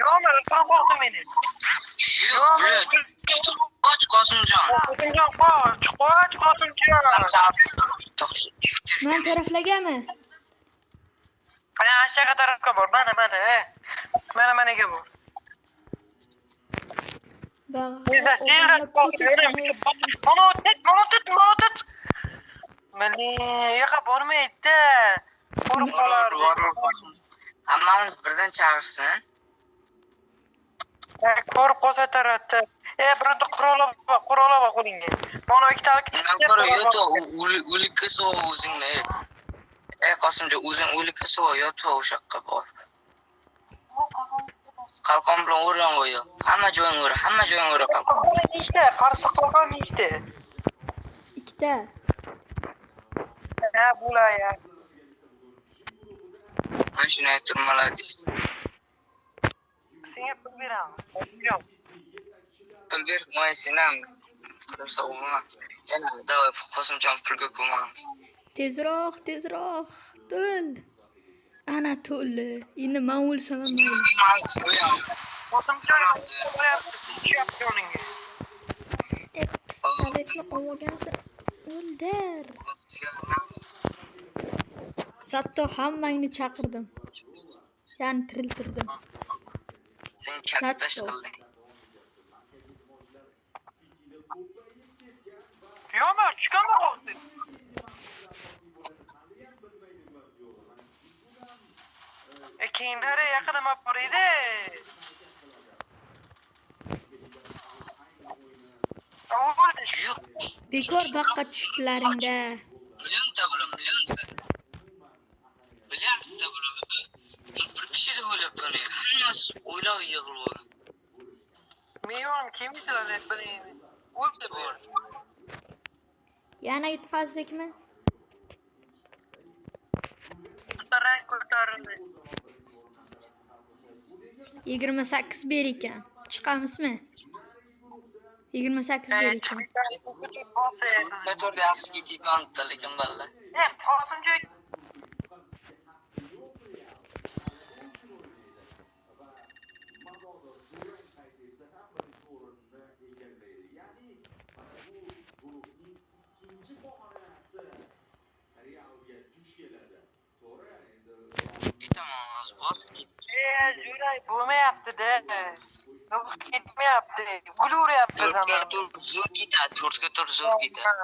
Yo'q, qo'rqdi meni. Yo'q, блядь. Qoch Qosimjon. Qo'shimjon qoch, Qosimjon. Men taraflaganmi? Ana aşağı tarafga bor. Mana. Managa bor. Bizda tezroq qo'rqdim. Monotut. Meni yo'qa bormaydi-da. Ko'rib qolar. Hammamiz birdan chaqirsin. Ko'rib qolsa taratdi. Bironta qurolov qo'lingga. Mana ikkitalik Undan ko'ra yo'q, o'likka sov o'zingni. Qosimjon, o'zing o'likka sov yotib o'sha yoqqa bor. Qalqon bilan o'rgan qo'yo. Hamma joying o'ra qalqon. Nechta? Qarshi qalqon nechta? Ikkita. Bo'laya. Men shuni aytib malades. Senga pul beraman. Pul ber, men senam. Qilsa o'ma. Yana davay Qosimjon pulga ko'mamiz. Tezroq. To'l. Ana to'ldi. Endi men o'lsam mayli. Qo'shimjon qo'yapti yoningga. Pistoletni olgansa o'ldir. Hatto hammangni chaqirdim. Seni tiriltirdim. Sen katta ish qilding. Yo'qmi? Chiqami qo'ydi. Keyinlari yaqinima bor edi. Bekor baqqa tushdlaringda. Millionta bo'lam. Bir kishi deb o'ylabman. Hammasi o'ylab yig'ilib. Million kim biladi bilmayman. O'ldi bu. Yana yutqazdikmi? Rank ko'tarildi. 28 ber ekan. Chiqamizmi? 28 ber ekan. To'rtta yaxshi ketgan lekin balla. Qosimjon Tamam, boss git. Julay bo'lmayapti-da. Ketmayapti. Guluryapti To'rtga zaman. tur zo'r ketadi.